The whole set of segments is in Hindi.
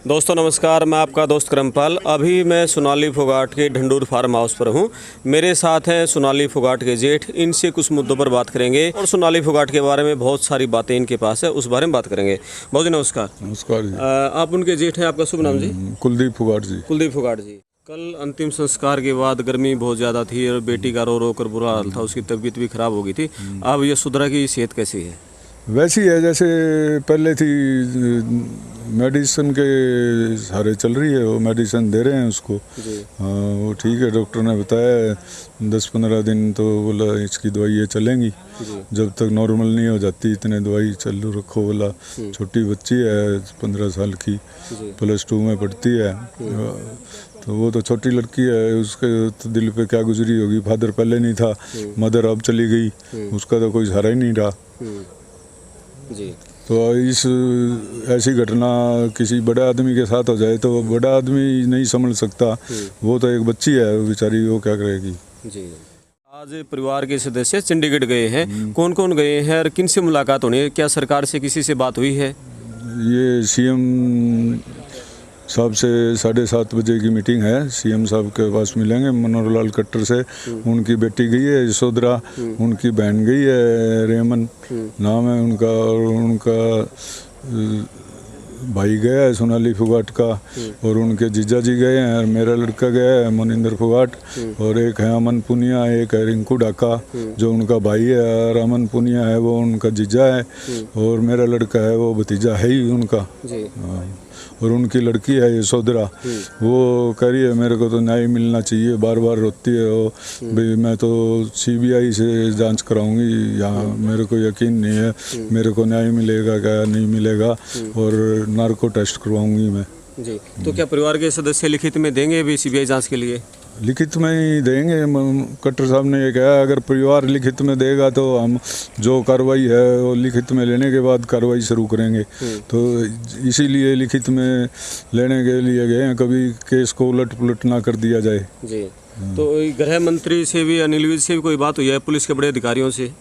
दोस्तों नमस्कार, मैं आपका दोस्त करमपाल। अभी मैं सोनाली फोगाट के ढंडूर फार्म हाउस पर हूँ। मेरे साथ हैं सोनाली फोगाट के जेठ। इनसे कुछ मुद्दों पर बात करेंगे और सोनाली फोगाट के बारे में बहुत सारी बातें इनके पास है, उस बारे में बात करेंगे। बहुत जी नमस्कार। नमस्कार जी। आप उनके जेठ हैं, आपका शुभ नाम जी? कुलदीप फोगाट जी। कुलदीप फोगाट जी। कल अंतिम संस्कार के बाद गर्मी बहुत ज़्यादा थी और बेटी का रो रो कर बुरा हाल था, उसकी तबीयत भी खराब हो गई थी। अब यशोधरा की सेहत कैसी है? वैसी है जैसे पहले थी। मेडिसिन के सारे चल रही है, वो मेडिसिन दे रहे हैं उसको। हाँ वो ठीक है, डॉक्टर ने बताया 10-15 दिन तो बोला इसकी दवाइयाँ चलेंगी जब तक नॉर्मल नहीं हो जाती, इतने दवाई चालू रखो बोला। छोटी बच्ची है 15 साल की, +2 में पढ़ती है। तो वो तो छोटी लड़की है, उसके तो दिल पे क्या गुजरी होगी। फादर पहले नहीं था, मदर अब चली गई, उसका तो कोई सहारा ही नहीं रहा जी। तो इस ऐसी घटना किसी बड़े आदमी के साथ हो जाए तो बड़ा आदमी नहीं समझ सकता। वो तो एक बच्ची है बेचारी, वो क्या करेगी जी। आज परिवार के सदस्य चंडीगढ़ गए हैं, कौन कौन गए हैं और किन से मुलाकात होनी है? क्या सरकार से किसी से बात हुई है? ये सीएम साहब से 7:30 बजे की मीटिंग है। सीएम साहब के पास मिलेंगे मनोहर लाल खट्टर से। उनकी बेटी गई है यशोधरा, उनकी बहन गई है रेमन नाम है उनका, और उनका भाई गया है सोनाली फोगाट का, और उनके जीजा जी गए हैं, और मेरा लड़का गया है मोनिंदर फोगाट, और एक है अमन पुनिया, एक है रिंकू डाका जो उनका भाई है, और अमन पुनिया है वो उनका जीजा है, और मेरा लड़का है वो भतीजा है ही उनका। हाँ। और उनकी लड़की है यशोधरा, वो कह रही है मेरे को तो न्याय मिलना चाहिए, बार बार रोती है वो, भाई मैं तो सीबीआई से जांच कराऊंगी, यहाँ मेरे को यकीन नहीं है मेरे को न्याय मिलेगा क्या नहीं मिलेगा, और नार्को टेस्ट करवाऊंगी मैं जी। तो क्या परिवार के सदस्य लिखित में देंगे भी सीबीआई जांच के लिए? लिखित में ही देंगे। खट्टर साहब ने ये कहा अगर परिवार लिखित में देगा तो हम जो कार्रवाई है वो लिखित में लेने के बाद कार्रवाई शुरू करेंगे। तो इसीलिए लिखित में लेने के लिए गए हैं, कभी केस को उलट पुलट ना कर दिया जाए जी। तो गृह मंत्री से भी, अनिल विज से भी कोई बात हुई है? पुलिस के बड़े अधिकारियों से?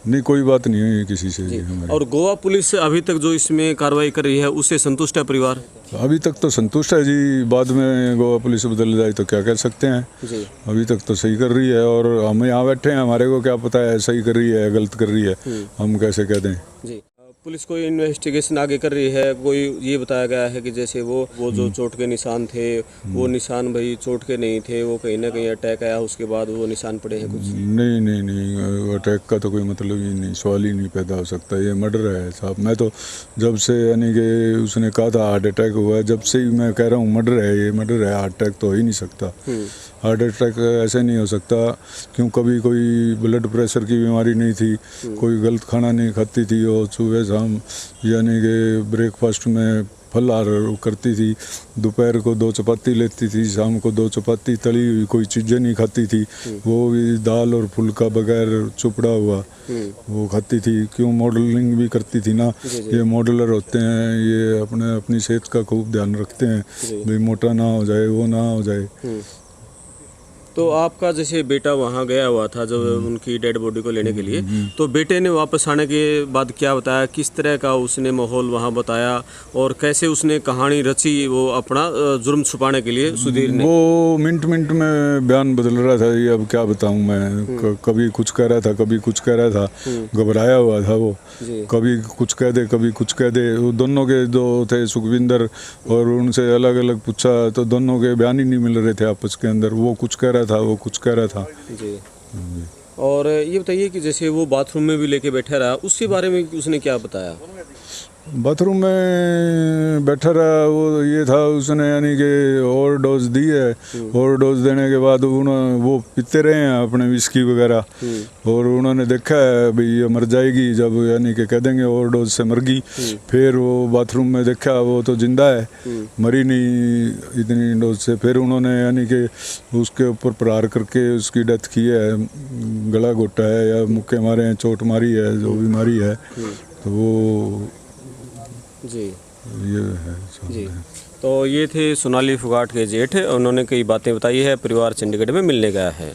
नहीं, कोई बात नहीं हुई किसी से जी हमारे। और गोवा पुलिस अभी तक जो इसमें कार्रवाई कर रही है उससे संतुष्ट है परिवार? अभी तक तो संतुष्ट है जी, बाद में गोवा पुलिस बदल जाए तो क्या कर सकते हैं जी। अभी तक तो सही कर रही है, और हम यहाँ बैठे हैं, हमारे को क्या पता है सही कर रही है गलत कर रही है, हम कैसे कह दें जी। पुलिस कोई इन्वेस्टिगेशन आगे कर रही है? कोई ये बताया गया है कि जैसे वो जो चोट के निशान थे वो निशान भाई चोट के नहीं थे, वो कहीं ना कहीं अटैक आया उसके बाद वो निशान पड़े हैं कुछ? नहीं नहीं नहीं, अटैक का तो कोई मतलब ही नहीं, सवाल ही नहीं पैदा हो सकता। ये मर्डर है साहब। मैं तो जब से यानी कि उसने कहा था हार्ट अटैक हुआ है, जब से ही मैं कह रहा हूँ मर्डर है, ये मर्डर है, हार्ट अटैक तो हो ही नहीं सकता। हार्ट अटैक ऐसे नहीं हो सकता क्यों, कभी कोई ब्लड प्रेशर की बीमारी नहीं थी, कोई गलत खाना नहीं खाती थी, और सुबह शाम यानी कि ब्रेकफास्ट में फलाहार करती थी, दोपहर को 2 चपाती लेती थी, शाम को 2 चपाती, तली हुई कोई चीज़ें नहीं खाती थी, वो भी दाल और फुल्का बगैर चुपड़ा हुआ वो खाती थी। क्यों, मॉडलिंग भी करती थी ना, ये मॉडलर होते हैं, ये अपनी सेहत का खूब ध्यान रखते हैं, भाई मोटा ना हो जाए, वो ना हो जाए। तो आपका जैसे बेटा वहाँ गया हुआ था जब उनकी डेड बॉडी को लेने के लिए, तो बेटे ने वापस आने के बाद क्या बताया, किस तरह का उसने माहौल वहाँ बताया और कैसे उसने कहानी रची वो अपना जुर्म छुपाने के लिए सुधीर ने? वो मिनट मिनट में बयान बदल रहा था, ये अब क्या बताऊँ मैं। कभी कुछ कह रहा था, कभी कुछ कह रहा था, घबराया हुआ था वो, कभी कुछ कह दे कभी कुछ कह दे। वो दोनों के जो थे सुखविंदर, और उनसे अलग अलग पूछा तो दोनों के बयान ही नहीं मिल रहे थे आपस के अंदर, वो कुछ कह रहा था वो कुछ कह रहा था जी। और ये बताइए कि जैसे वो बाथरूम में भी लेके बैठा रहा, उसके बारे में उसने क्या बताया? बाथरूम में बैठा रहा, वो ये था उसने यानी कि ओवर डोज दी है, ओवर डोज देने के बाद वो पीते रहे हैं अपने विस्की वगैरह, और उन्होंने देखा है भाई ये मर जाएगी, जब यानी कि कह देंगे ओवर डोज से मर गई, फिर वो बाथरूम में देखा वो तो जिंदा है, मरी नहीं इतनी डोज से, फिर उन्होंने यानी कि उसके ऊपर प्रहार करके उसकी डेथ की है, गला घोटा है या मुक्के मारे हैं, चोट मारी है, जो भी मारी है, तो वो जी ये है जी। तो ये थे सोनाली फोगाट के जेठ, उन्होंने कई बातें बताई है, परिवार चंडीगढ़ में मिलने गया है।